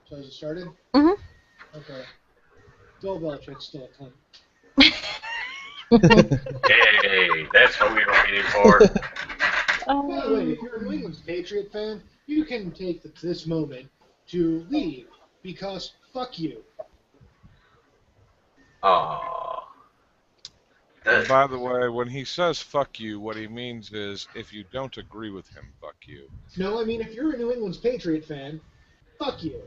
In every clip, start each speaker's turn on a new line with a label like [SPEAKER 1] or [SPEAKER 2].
[SPEAKER 1] So has it started?
[SPEAKER 2] Mm-hmm.
[SPEAKER 1] Okay. Bill Belichick's still a cunt.
[SPEAKER 3] Hey, that's what we were waiting for.
[SPEAKER 1] By the way, if you're a New England's Patriot fan, you can take this moment to leave because fuck you.
[SPEAKER 3] Aww.
[SPEAKER 4] And by the way, when he says fuck you, what he means is if you don't agree with him, fuck you.
[SPEAKER 1] No, I mean, if you're a New England's Patriot fan, fuck you.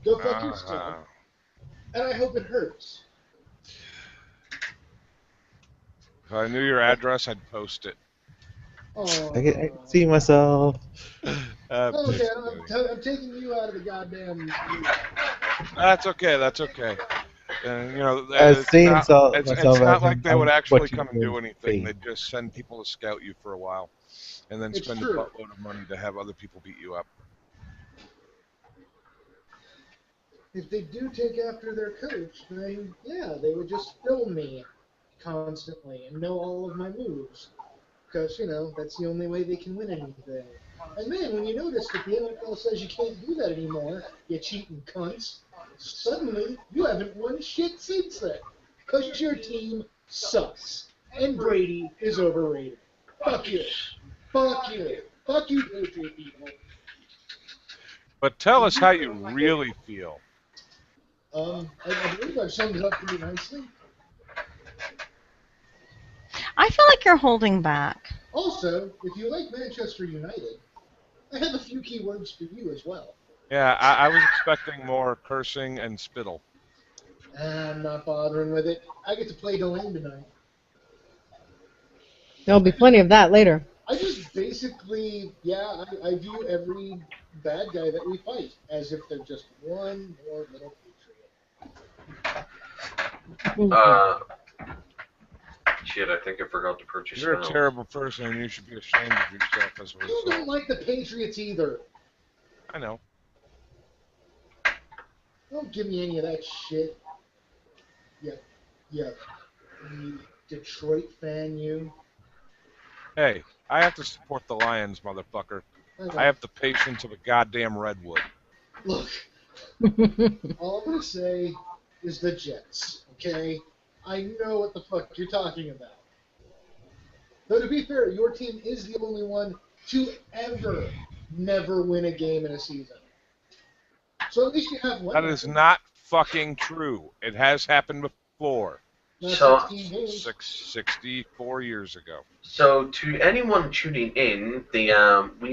[SPEAKER 1] Go fuck yourself. And I hope it hurts.
[SPEAKER 4] If I knew your address, I'd post it.
[SPEAKER 1] Oh,
[SPEAKER 5] I can see myself.
[SPEAKER 1] okay, I'm taking you out of the goddamn.
[SPEAKER 4] That's okay. That's okay. And you know,
[SPEAKER 5] It's
[SPEAKER 4] not like they would actually come and do
[SPEAKER 5] doing.
[SPEAKER 4] anything. They'd just send people to scout you for a while, and then spend a buttload of money to have other people beat you up.
[SPEAKER 1] If they do take after their coach, then yeah, they would just film me constantly and know all of my moves. Because, you know, that's the only way they can win anything. And then, when you notice that the NFL says you can't do that anymore, you cheating cunts, suddenly you haven't won shit since then. Because your team sucks. And Brady is overrated. Fuck you. Fuck you. Fuck you, Patriot people.
[SPEAKER 4] But tell us how you really feel.
[SPEAKER 1] I believe I've summed it up pretty nicely.
[SPEAKER 2] I feel like you're holding back.
[SPEAKER 1] Also, if you like Manchester United, I have a few key words for you as well.
[SPEAKER 4] Yeah, I was expecting more cursing and spittle.
[SPEAKER 1] I'm not bothering with it. I get to play Delane tonight.
[SPEAKER 6] There'll be plenty of that later.
[SPEAKER 1] I just basically, I view every bad guy that we fight as if they're just one more little patriot.
[SPEAKER 3] Shit, I think I forgot to purchase.
[SPEAKER 4] You're a terrible person, and you should be ashamed of yourself as a result.
[SPEAKER 1] You don't like the Patriots either.
[SPEAKER 4] I know.
[SPEAKER 1] Don't give me any of that shit. You Detroit fan, you.
[SPEAKER 4] Hey, I have to support the Lions, motherfucker. I have the patience of a goddamn redwood.
[SPEAKER 1] Look, all I'm gonna say is the Jets, okay? I know what the fuck you're talking about. Though to be fair, your team is the only one to ever never win a game in a season. So at least you have one.
[SPEAKER 4] That is not fucking true. It has happened before.
[SPEAKER 3] So,
[SPEAKER 4] 64 years ago.
[SPEAKER 3] So, to anyone tuning in, we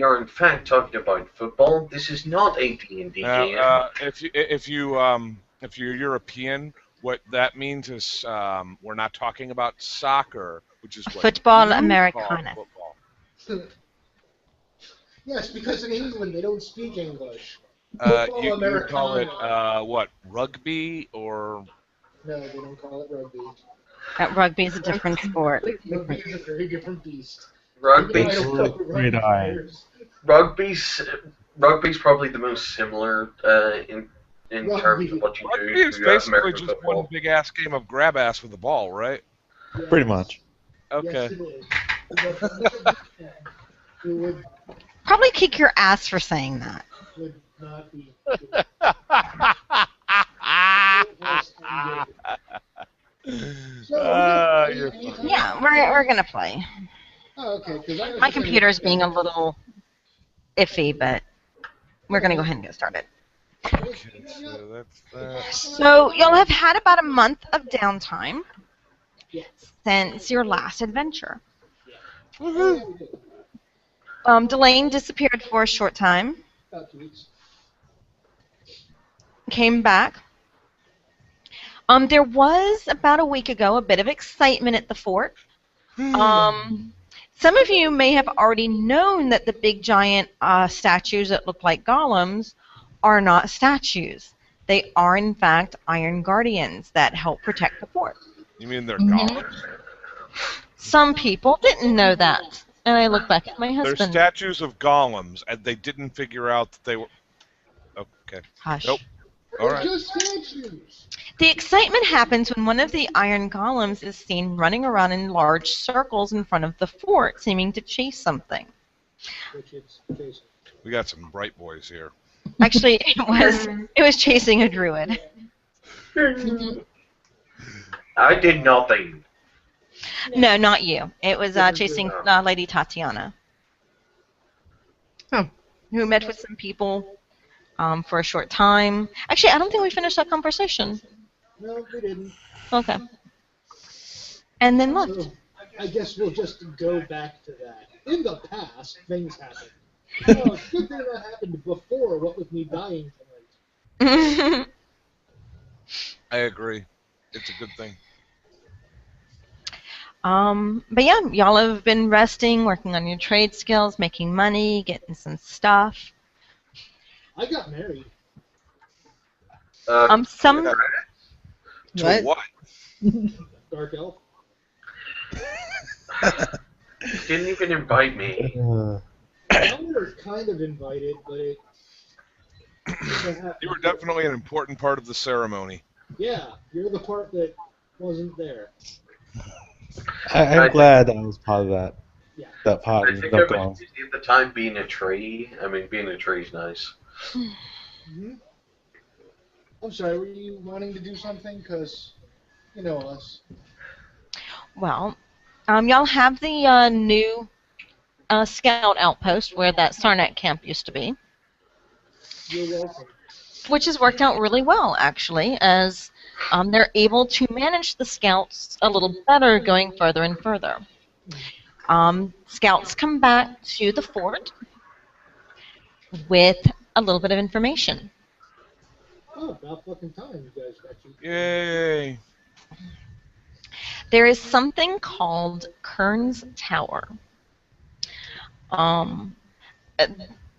[SPEAKER 3] are in fact talking about football. This is not a D&D game.
[SPEAKER 4] If you're European, what that means is we're not talking about soccer, which is what
[SPEAKER 2] football Americana.
[SPEAKER 4] Football.
[SPEAKER 1] Yes, because in England they don't speak English.
[SPEAKER 4] You call it what? Rugby or?
[SPEAKER 1] No, they don't call it rugby.
[SPEAKER 2] Rugby is a different sport.
[SPEAKER 1] Rugby is a very different beast.
[SPEAKER 3] Rugby's probably the most similar in terms of what you do.
[SPEAKER 4] Rugby is basically just
[SPEAKER 3] football.
[SPEAKER 4] one big ass game of grab ass with the ball, right?
[SPEAKER 1] Yes.
[SPEAKER 5] Pretty much.
[SPEAKER 4] Okay.
[SPEAKER 1] Yes, it would
[SPEAKER 2] Probably kick your ass for saying that.
[SPEAKER 1] would not be.
[SPEAKER 2] Yeah, we're gonna play.
[SPEAKER 1] Oh, okay.
[SPEAKER 2] My computer's being a little iffy, but we're gonna go ahead and get started.
[SPEAKER 4] Okay, so that's that.
[SPEAKER 2] So y'all have had about a month of downtime since your last adventure. Delane disappeared for a short time.
[SPEAKER 1] About 2 weeks.
[SPEAKER 2] Came back. There was, about a week ago, a bit of excitement at the fort. Some of you may have already known that the big giant statues that look like golems are not statues. They are, in fact, iron guardians that help protect the fort.
[SPEAKER 4] You mean they're golems?
[SPEAKER 2] Some people didn't know that. And I look back at my husband.
[SPEAKER 4] They're statues of golems, and they didn't figure out that they were... Okay.
[SPEAKER 2] Hush.
[SPEAKER 4] Nope. All right.
[SPEAKER 1] Just statues.
[SPEAKER 2] The excitement happens when one of the iron golems is seen running around in large circles in front of the fort, seeming to chase something.
[SPEAKER 1] which it's chasing.
[SPEAKER 4] We got some bright boys here.
[SPEAKER 2] Actually, it was chasing a druid.
[SPEAKER 3] I did nothing.
[SPEAKER 2] No, not you. It was
[SPEAKER 1] Different
[SPEAKER 2] chasing
[SPEAKER 3] druid.
[SPEAKER 2] Lady Tatiana.
[SPEAKER 6] Oh.
[SPEAKER 2] Who met with some people for a short time. Actually, I don't think we finished that conversation.
[SPEAKER 1] No, we didn't.
[SPEAKER 2] Okay. And then left.
[SPEAKER 1] So I guess we'll just go back to that. In the past, things happened. Oh, it's a good thing that happened before, what with me dying tonight.
[SPEAKER 4] I agree. It's a good thing.
[SPEAKER 2] But yeah, y'all have been resting, working on your trade skills, making money, getting some stuff.
[SPEAKER 1] I got married.
[SPEAKER 2] Some
[SPEAKER 4] To what?
[SPEAKER 1] Dark elf.
[SPEAKER 3] Didn't even invite me.
[SPEAKER 1] Y'all were kind of invited, but it
[SPEAKER 4] You were definitely an important part of the ceremony.
[SPEAKER 1] Yeah, you're the part that wasn't there.
[SPEAKER 5] I'm glad I was part of that.
[SPEAKER 1] Yeah.
[SPEAKER 5] That part
[SPEAKER 3] I
[SPEAKER 5] of
[SPEAKER 3] think
[SPEAKER 5] the
[SPEAKER 3] I was
[SPEAKER 5] gone.
[SPEAKER 3] busy at the time being a tree. I mean, being a tree's nice.
[SPEAKER 1] Mm-hmm. I'm sorry, were you wanting to do something? Because, you know us.
[SPEAKER 2] Well, y'all have the new scout outpost where that Sarnak camp used to be,
[SPEAKER 1] You're welcome.
[SPEAKER 2] which has worked out really well, actually, as they're able to manage the scouts a little better going further and further. Scouts come back to the fort with a little bit of information.
[SPEAKER 1] Oh, about fucking time you guys got you.
[SPEAKER 4] Yay!
[SPEAKER 2] There is something called Kern's Tower. Um,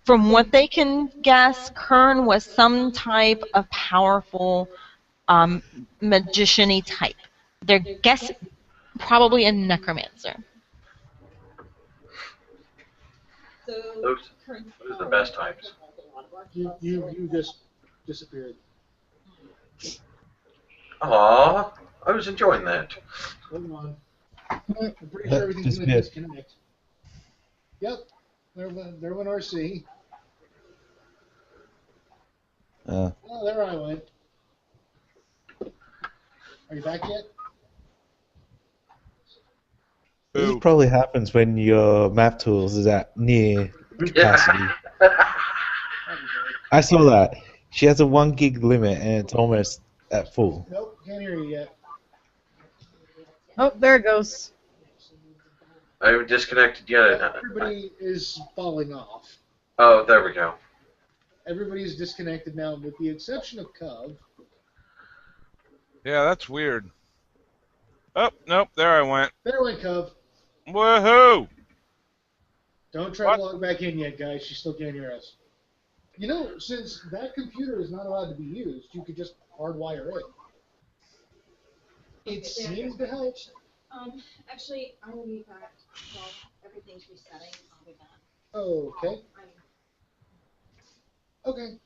[SPEAKER 2] from what they can guess, Kern was some type of powerful magician-y type. They're guessing probably a necromancer.
[SPEAKER 3] Those are the best types.
[SPEAKER 1] You just disappeared.
[SPEAKER 3] Aw, I was enjoying that.
[SPEAKER 1] Hold on. I'm pretty sure everything's going to disconnect. Yep. There went RC. Oh, there I went. Are you back yet?
[SPEAKER 5] This probably happens when your map tools is at near capacity. I saw that. She has a 1 gig limit and it's almost at full.
[SPEAKER 1] Nope, can't hear you yet.
[SPEAKER 6] Oh, there it goes.
[SPEAKER 3] I haven't disconnected yet.
[SPEAKER 1] Everybody is falling off.
[SPEAKER 3] Oh, there we go.
[SPEAKER 1] Everybody's disconnected now, with the exception of Cub.
[SPEAKER 4] Yeah, that's weird. Oh, nope, there I went.
[SPEAKER 1] There went Cub.
[SPEAKER 4] Woohoo!
[SPEAKER 1] Don't try to log back in yet, guys. She still can't hear us. You know, since that computer is not allowed to be used, you could just hardwire it. It seems to help.
[SPEAKER 2] Actually, I will be back while everything's resetting. I'll be back.
[SPEAKER 1] Okay. Okay.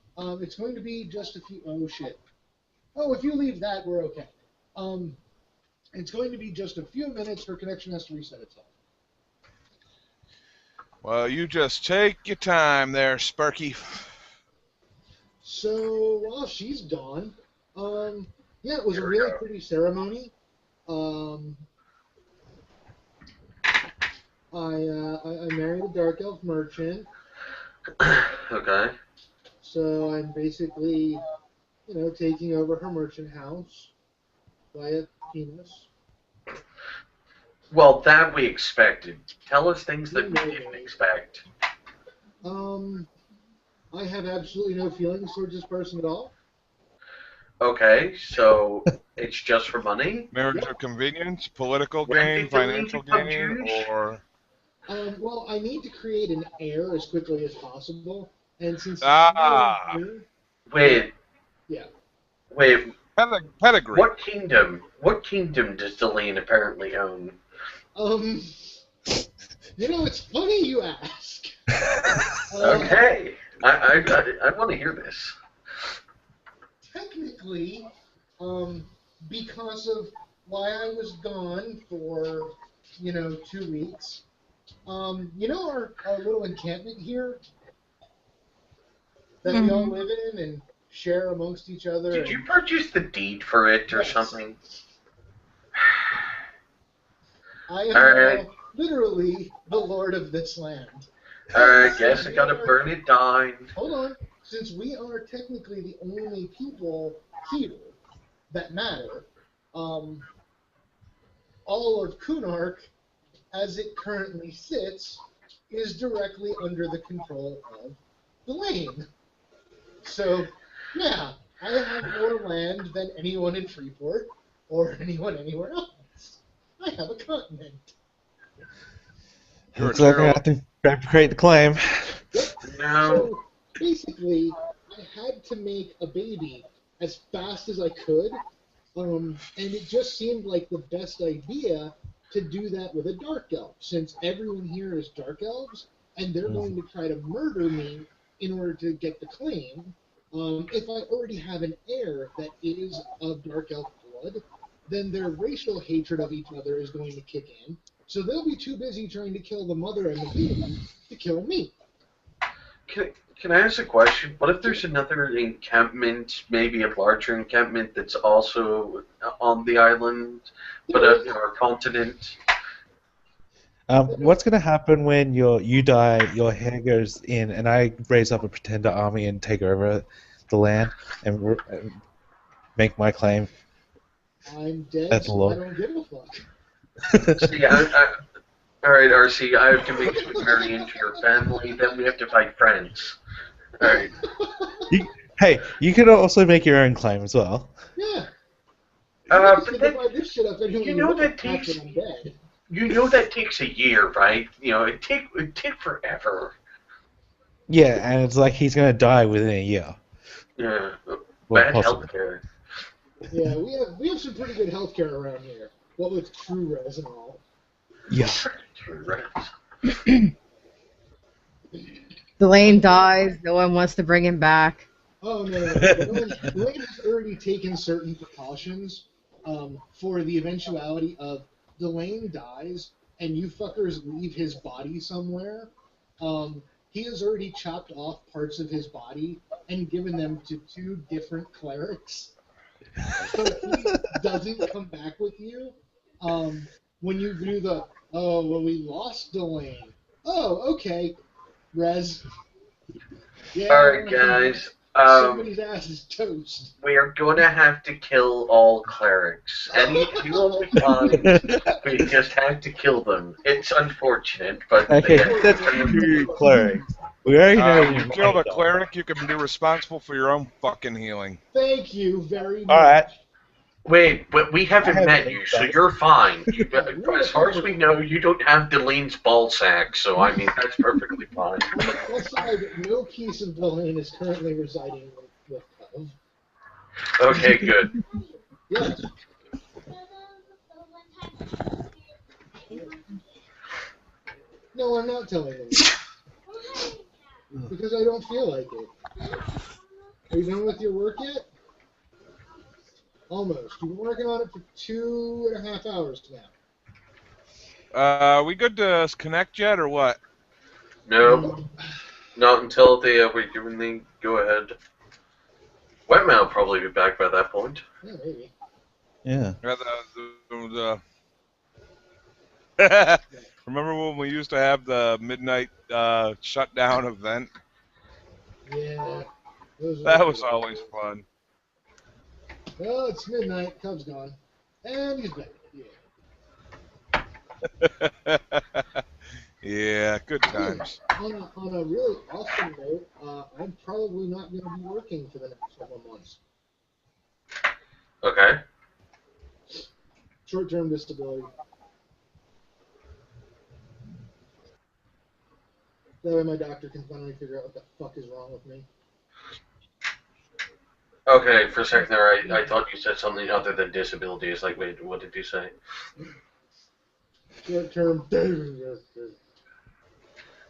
[SPEAKER 1] It's going to be just a few. Oh shit. Oh, if you leave that, we're okay. It's going to be just a few minutes. Her connection has to reset itself.
[SPEAKER 4] Well, you just take your time there, Sparky.
[SPEAKER 1] So while she's gone, yeah, it was a really pretty ceremony. I married a dark elf merchant.
[SPEAKER 3] Okay.
[SPEAKER 1] So I'm basically, taking over her merchant house via penis.
[SPEAKER 3] Well, that we expected. Tell us things that we didn't expect.
[SPEAKER 1] I have absolutely no feelings towards this person at all.
[SPEAKER 3] Okay, so it's just for money?
[SPEAKER 4] Marriage of convenience, political
[SPEAKER 3] When
[SPEAKER 4] gain,
[SPEAKER 3] did the
[SPEAKER 4] financial
[SPEAKER 3] league become
[SPEAKER 4] gain,
[SPEAKER 3] Jewish?
[SPEAKER 4] or...
[SPEAKER 1] Well, I need to create an heir as quickly as possible, and since
[SPEAKER 3] Wait.
[SPEAKER 1] Yeah.
[SPEAKER 3] Wait.
[SPEAKER 4] Pedigree.
[SPEAKER 3] What kingdom? What kingdom does Deline apparently own?
[SPEAKER 1] It's funny you ask.
[SPEAKER 3] Okay. I want to hear this.
[SPEAKER 1] Technically, because of why I was gone for, 2 weeks, You know our little encampment here that we all live in and share amongst each other?
[SPEAKER 3] Did you purchase the deed for it or
[SPEAKER 1] Yes.
[SPEAKER 3] something?
[SPEAKER 1] I am
[SPEAKER 3] Alright.
[SPEAKER 1] now literally the lord of this land.
[SPEAKER 3] Alright, guess I gotta burn it down.
[SPEAKER 1] Hold on. Since we are technically the only people here that matter, all of Kunark, as it currently sits, is directly under the control of Delane. So, yeah, I have more land than anyone in Freeport or anyone anywhere else. I have a continent.
[SPEAKER 4] You're
[SPEAKER 5] Looks
[SPEAKER 4] a
[SPEAKER 5] like I
[SPEAKER 4] Cheryl.
[SPEAKER 5] have to create the claim.
[SPEAKER 1] Yep.
[SPEAKER 3] No.
[SPEAKER 1] So basically, I had to make a baby as fast as I could, and it just seemed like the best idea to do that with a dark elf, since everyone here is dark elves, and they're going to try to murder me in order to get the claim. If I already have an heir that is of dark elf blood, then their racial hatred of each other is going to kick in. So they'll be too busy trying to kill the mother and the baby to kill me.
[SPEAKER 3] Can I ask a question? What if there's another encampment, maybe a larger encampment that's also on the island, but or continent?
[SPEAKER 5] What's going to happen when you die, your hair goes in, and I raise up a pretender army and take over the land and make my claim?
[SPEAKER 1] I'm dead,
[SPEAKER 5] That's
[SPEAKER 1] so
[SPEAKER 5] low.
[SPEAKER 1] I don't give a fuck.
[SPEAKER 3] See, alright, RC, I have to make you marry into your family, then we have to fight friends. Alright.
[SPEAKER 5] Hey, you can also make your own claim as well.
[SPEAKER 1] Yeah.
[SPEAKER 3] But
[SPEAKER 1] You
[SPEAKER 3] then,
[SPEAKER 1] divide this shit up anyway
[SPEAKER 3] you know
[SPEAKER 1] want
[SPEAKER 3] that
[SPEAKER 1] after
[SPEAKER 3] takes
[SPEAKER 1] I'm dead.
[SPEAKER 3] you know that takes a year, right? You know, it take forever.
[SPEAKER 5] Yeah, and it's like he's going to die within a year.
[SPEAKER 3] Yeah.
[SPEAKER 5] Well,
[SPEAKER 3] Bad
[SPEAKER 5] possibly.
[SPEAKER 3] healthcare.
[SPEAKER 1] Yeah, we have some pretty good healthcare around here. What with true res and all.
[SPEAKER 5] Yeah.
[SPEAKER 6] Delane dies. No one wants to bring him back.
[SPEAKER 1] Oh no, Lane has already taken certain precautions for the eventuality of Delane dies and you fuckers leave his body somewhere. He has already chopped off parts of his body and given them to 2 different clerics. So if he doesn't come back with you, when you do the, oh, well, we lost Delane. Oh, okay, Res. Yeah,
[SPEAKER 3] Alright, guys.
[SPEAKER 1] somebody's ass is toast.
[SPEAKER 3] We are gonna have to kill all clerics. Any people we find, we just have to kill them. It's unfortunate, but
[SPEAKER 5] Okay,
[SPEAKER 3] yeah.
[SPEAKER 5] that's 2 clerics. We already know
[SPEAKER 4] You killed a cleric, you can be responsible for your own fucking healing.
[SPEAKER 1] Thank you very much.
[SPEAKER 5] Alright.
[SPEAKER 3] Wait, but we haven't
[SPEAKER 5] I
[SPEAKER 3] met
[SPEAKER 5] haven't
[SPEAKER 3] you, so
[SPEAKER 5] done.
[SPEAKER 3] you're fine. As far as we know, you don't have Delane's ball sack, so I mean that's perfectly fine.
[SPEAKER 1] On the plus side, no piece of Delane is currently residing with Cove.
[SPEAKER 3] Okay, good.
[SPEAKER 1] Yes. No, I'm not telling them. Because I don't feel like it. Are you done with your work yet? Almost. You've been working on it for 2.5 hours now.
[SPEAKER 4] We good to connect yet, or what?
[SPEAKER 3] No, not until we're given the go ahead. Wetman will probably be back by that point.
[SPEAKER 1] Yeah, maybe.
[SPEAKER 5] Yeah.
[SPEAKER 4] Remember when we used to have the midnight shutdown event?
[SPEAKER 1] Yeah.
[SPEAKER 4] That was always fun.
[SPEAKER 1] Well, it's midnight. Cub's gone. And he's back. Yeah.
[SPEAKER 4] Yeah, good times.
[SPEAKER 1] On a really awesome note, I'm probably not going to be working for the next couple of months.
[SPEAKER 3] Okay.
[SPEAKER 1] Short-term disability. That way my doctor can finally figure out what the fuck is wrong with me.
[SPEAKER 3] Okay, for a second there, I thought you said something other than disability. It's like, wait, what did you say?
[SPEAKER 1] Short-term.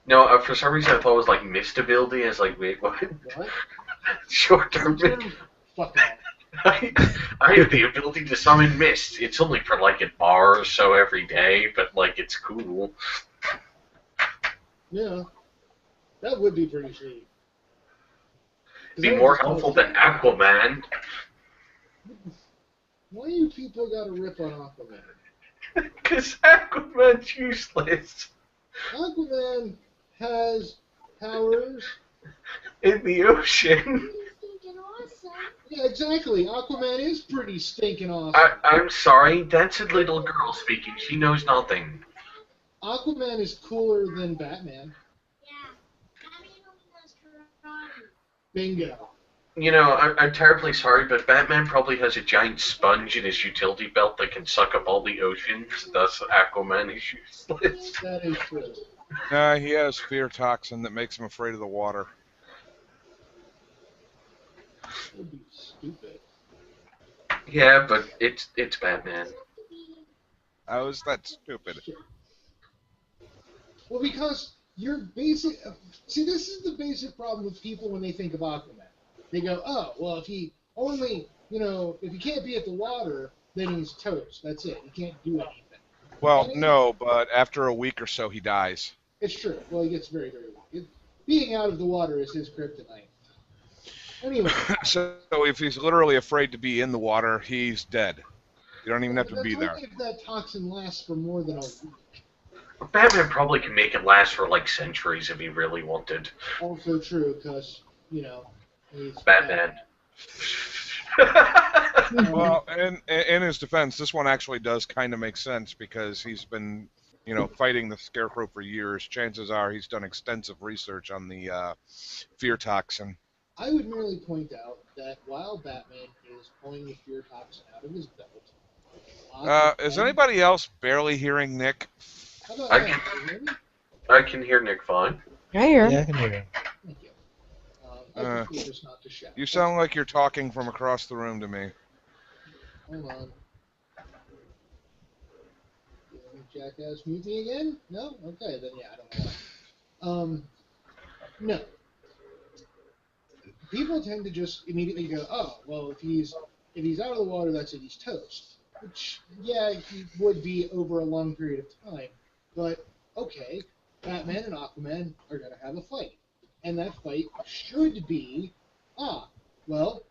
[SPEAKER 3] No, for some reason I thought it was like mistability. It's like, wait, what?
[SPEAKER 1] What?
[SPEAKER 3] Short-term.
[SPEAKER 1] Fuck off.
[SPEAKER 3] I have the ability to summon mist. It's only for like at bars, so every day, but like it's cool.
[SPEAKER 1] Yeah, that would be pretty sweet. 'Cause
[SPEAKER 3] Be
[SPEAKER 1] that would
[SPEAKER 3] more
[SPEAKER 1] just
[SPEAKER 3] helpful
[SPEAKER 1] cause
[SPEAKER 3] than Aquaman.
[SPEAKER 1] Why do people gotta rip on Aquaman?
[SPEAKER 3] Because Aquaman's useless
[SPEAKER 1] Aquaman has powers.
[SPEAKER 3] in the ocean.
[SPEAKER 1] Yeah, exactly. Aquaman is pretty stinking awesome.
[SPEAKER 3] I'm sorry, that's a little girl speaking. She knows nothing.
[SPEAKER 1] Aquaman is cooler than Batman. Bingo.
[SPEAKER 3] You know, I'm terribly sorry, but Batman probably has a giant sponge in his utility belt that can suck up all the oceans. Thus, Aquaman is useless.
[SPEAKER 1] That is true.
[SPEAKER 4] He has fear toxin that makes him afraid of the water.
[SPEAKER 1] That would be stupid.
[SPEAKER 3] Yeah, but it's Batman.
[SPEAKER 4] How is that stupid?
[SPEAKER 1] Sure. Well, because your basic. See, this is the basic problem with people when they think of Aquaman. They go, oh, well, if he only, if he can't be at the water, then he's toast. That's it. He can't do anything.
[SPEAKER 4] Well, no, but after a week or so, he dies.
[SPEAKER 1] It's true. Well, he gets very, very weak. Being out of the water is his kryptonite. Anyway.
[SPEAKER 4] So if he's literally afraid to be in the water, he's dead. You don't even have to be there.
[SPEAKER 1] If that toxin lasts for more than a week.
[SPEAKER 3] Batman probably can make it last for like centuries if he really wanted.
[SPEAKER 1] Also true, because, he's
[SPEAKER 3] Batman.
[SPEAKER 4] Well, in his defense, this one actually does kind of make sense because he's been, fighting the Scarecrow for years. Chances are he's done extensive research on the fear toxin.
[SPEAKER 1] I would merely point out that while Batman is pulling the fear toxin out of his belt,
[SPEAKER 4] Is anybody else barely hearing Nick?
[SPEAKER 1] How about
[SPEAKER 3] I
[SPEAKER 1] that?
[SPEAKER 3] can-
[SPEAKER 1] Can you hear me?
[SPEAKER 3] I can hear Nick fine.
[SPEAKER 6] I hear.
[SPEAKER 5] Yeah, I can hear you.
[SPEAKER 1] Thank you. I prefer just not to shout.
[SPEAKER 4] You sound like you're talking from across the room to me.
[SPEAKER 1] Hold on. Jackass mute me again? No? Okay, then yeah, I don't know why. No. People tend to just immediately go, oh, well, if he's out of the water, that's it, he's toast. Which, yeah, he would be over a long period of time. But, okay, Batman and Aquaman are going to have a fight. And that fight should be, well,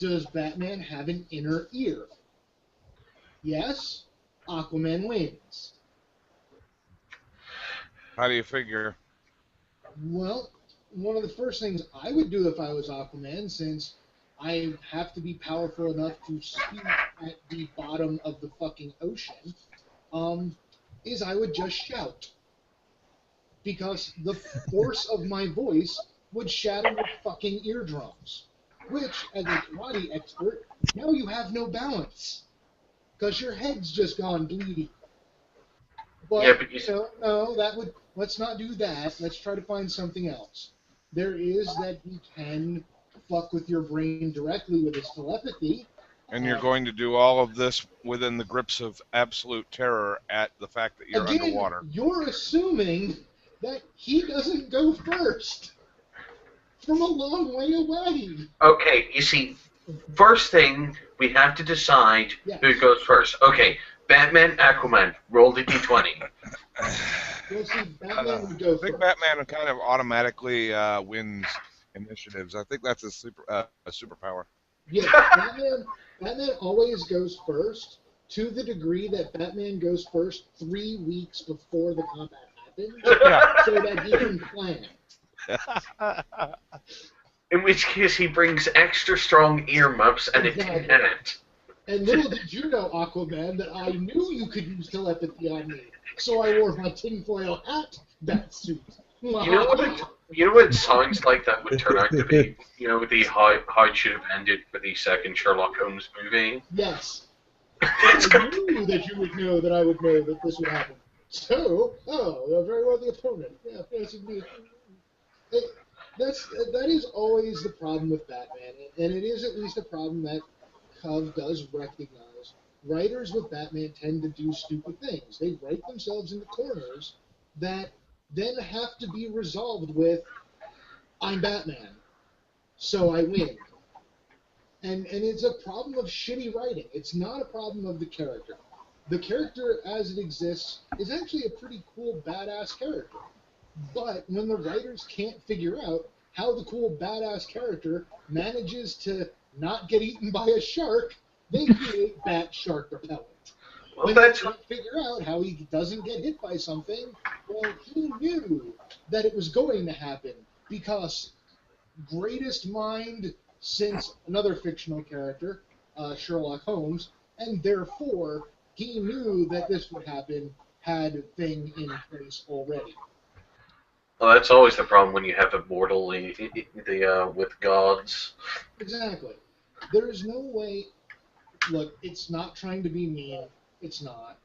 [SPEAKER 1] does Batman have an inner ear? Yes, Aquaman wins.
[SPEAKER 4] How do you figure?
[SPEAKER 1] Well, one of the first things I would do if I was Aquaman, since I have to be powerful enough to speak at the bottom of the fucking ocean, is I would just shout. Because the force of my voice would shatter your fucking eardrums. Which, as a karate expert, now you have no balance. Because your head's just gone bleeding. But,
[SPEAKER 3] Yeah, but
[SPEAKER 1] no, let's not do that. Let's try to find something else. There is that he can fuck with your brain directly with his telepathy.
[SPEAKER 4] And you're going to do all of this within the grips of absolute terror at the fact that you're
[SPEAKER 1] Again,
[SPEAKER 4] underwater.
[SPEAKER 1] You're assuming that he doesn't go first. From a long way away.
[SPEAKER 3] Okay, you see, first thing, we have to decide who goes first. Okay, Batman, Aquaman, roll the d20.
[SPEAKER 1] Well, see, Batman would go
[SPEAKER 4] I think
[SPEAKER 1] first.
[SPEAKER 4] Batman kind of automatically wins initiatives. I think that's a superpower.
[SPEAKER 1] Yeah, Batman always goes first, to the degree that Batman goes first 3 weeks before the combat happens,
[SPEAKER 4] Yeah.
[SPEAKER 1] so that he can plan.
[SPEAKER 3] In which case, he brings extra strong earmuffs and a tin hat.
[SPEAKER 1] And little did you know, Aquaman, that I knew you could use telepathy on me, so I wore my tinfoil hat batsuit.
[SPEAKER 3] You know what it sounds like that would turn out to be? How it should have ended for the second Sherlock Holmes movie?
[SPEAKER 1] Yes.
[SPEAKER 3] It's
[SPEAKER 1] I
[SPEAKER 3] got-
[SPEAKER 1] knew that you would know that I would know that this would happen. So, very well the opponent. Yeah, fancy me. That is always the problem with Batman, and it is at least a problem that Cove does recognize. Writers with Batman tend to do stupid things. They write themselves into corners that then have to be resolved with, I'm Batman, so I win. And it's a problem of shitty writing. It's not a problem of the character. the character as it exists is actually a pretty cool, badass character. But when the writers can't figure out how the cool, badass character manages to not get eaten by a shark, they create Bat Shark Repellent.
[SPEAKER 3] Well,
[SPEAKER 1] When
[SPEAKER 3] that's
[SPEAKER 1] they can't figure out how he doesn't get hit by something, well, he knew that it was going to happen because greatest mind since another fictional character, Sherlock Holmes, and therefore he knew that this would happen, had a thing in place already.
[SPEAKER 3] well, that's always the problem when you have immortal with gods.
[SPEAKER 1] Exactly. There is no way. Look, it's not trying to be mean. It's not.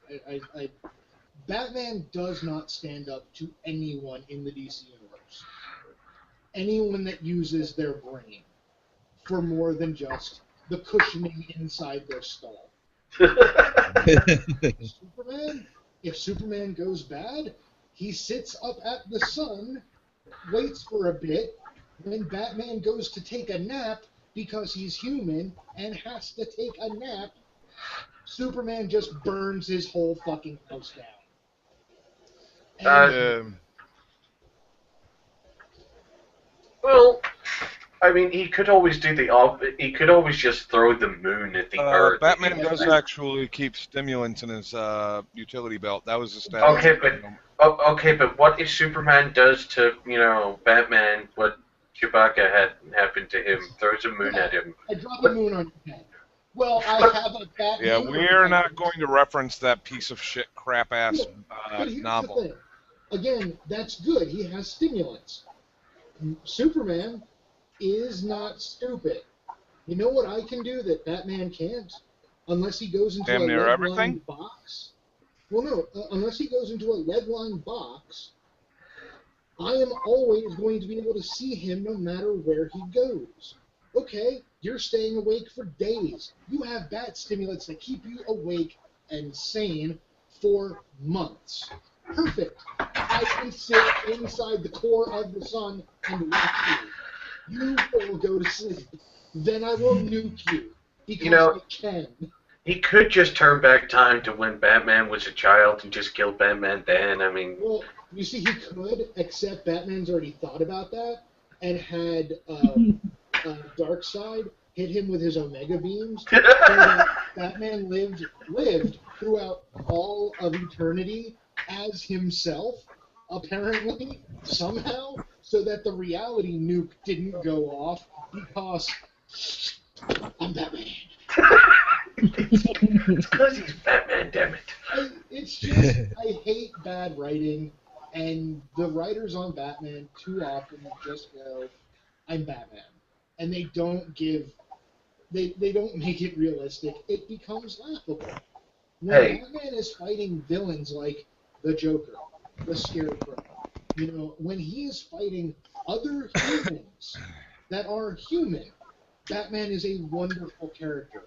[SPEAKER 1] Batman does not stand up to anyone in the DC universe. Anyone that uses their brain for more than just the cushioning inside their skull. Superman, if Superman goes bad, he sits up at the sun, waits for a bit. When Batman goes to take a nap because he's human and has to take a nap, Superman just burns his whole fucking house down. And
[SPEAKER 4] Um,
[SPEAKER 3] Well, I mean, he could always do the he could always just throw the moon at the Earth.
[SPEAKER 4] Batman does actually keep stimulants in his utility belt. That was established.
[SPEAKER 3] Okay, but what if Superman does to Batman what Chewbacca had happened to him? Throws a moon at him.
[SPEAKER 1] I drop a moon on your head. Well, I have a bat
[SPEAKER 4] Yeah,
[SPEAKER 1] moon
[SPEAKER 4] we're
[SPEAKER 1] on
[SPEAKER 4] not going to reference that piece of shit crap ass
[SPEAKER 1] But here's
[SPEAKER 4] novel.
[SPEAKER 1] the thing. Again, that's good. He has stimulants. Superman is not stupid. You know what I can do that Batman can't? Unless he goes into
[SPEAKER 4] Damn
[SPEAKER 1] a
[SPEAKER 4] near
[SPEAKER 1] lead-lined
[SPEAKER 4] everything?
[SPEAKER 1] box. Well, no. Unless he goes into a lead-lined box, I am always going to be able to see him no matter where he goes. Okay, you're staying awake for days. You have bat stimulants that keep you awake and sane for months. Perfect. I can sit inside the core of the sun and watch you. You will go to sleep. Then I will nuke you. Because I can.
[SPEAKER 3] He could just turn back time to when Batman was a child and just kill Batman then. I mean,
[SPEAKER 1] well, you see, he could, except Batman's already thought about that and had Darkseid hit him with his Omega beams. So that Batman lived throughout all of eternity as himself, apparently, somehow, so that the reality nuke didn't go off because I'm Batman.
[SPEAKER 3] It's because he's Batman, damn it.
[SPEAKER 1] It's just, I hate bad writing, and the writers on Batman too often just go, I'm Batman. And they don't they don't make it realistic. It becomes laughable. When Batman is fighting villains like the Joker, the Scarecrow, when he is fighting other humans that are human, Batman is a wonderful character.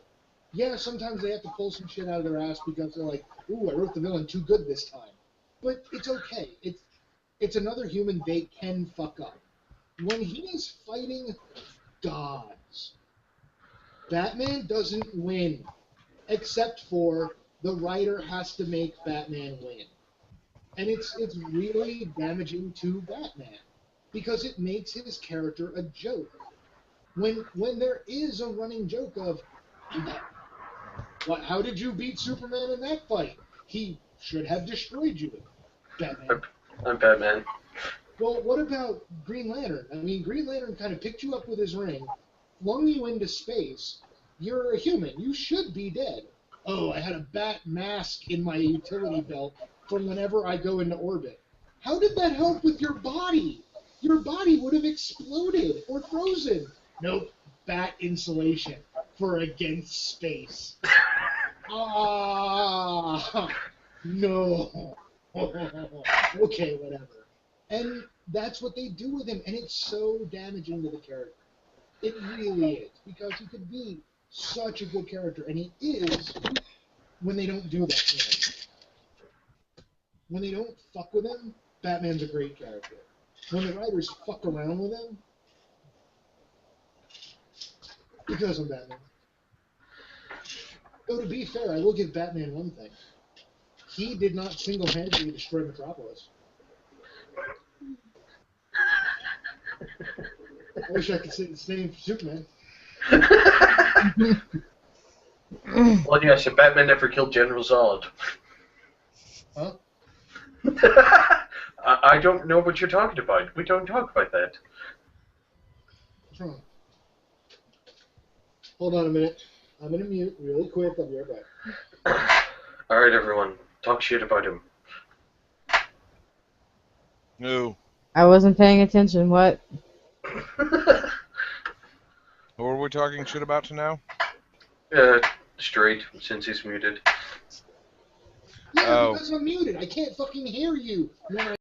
[SPEAKER 1] Yeah, sometimes they have to pull some shit out of their ass because they're like, ooh, I wrote the villain too good this time. But it's okay. It's another human they can fuck up. When he is fighting gods, Batman doesn't win, except for the writer has to make Batman win. And it's really damaging to Batman because it makes his character a joke. When there is a running joke of, how did you beat Superman in that fight? He should have destroyed you, Batman.
[SPEAKER 3] I'm Batman.
[SPEAKER 1] Well, what about Green Lantern? I mean, Green Lantern kind of picked you up with his ring, flung you into space. You're a human. You should be dead. Oh, I had a bat mask in my utility belt from whenever I go into orbit. How did that help with your body? Your body would have exploded or frozen. Nope, bat insulation for against space. No. Okay, whatever. And that's what they do with him, and it's so damaging to the character. It really is, because he could be such a good character, and he is when they don't do that to him. When they don't fuck with him, Batman's a great character. When the writers fuck around with him, because I'm Batman. Though to be fair, I will give Batman one thing. he did not single-handedly destroy Metropolis. I wish I could say the same for Superman.
[SPEAKER 3] Well, yes, and Batman never killed General Zod.
[SPEAKER 1] Huh?
[SPEAKER 3] I don't know what you're talking about. We don't talk about that.
[SPEAKER 1] What's wrong? Hold on a minute. I'm gonna mute really quick. I'll be right back.
[SPEAKER 3] All right, everyone, talk shit about him.
[SPEAKER 4] No.
[SPEAKER 6] I wasn't paying attention. What?
[SPEAKER 4] Who are we talking shit about to now?
[SPEAKER 3] Straight, since he's muted.
[SPEAKER 1] Yeah,
[SPEAKER 4] Oh.
[SPEAKER 1] because I'm muted. I can't fucking hear you when I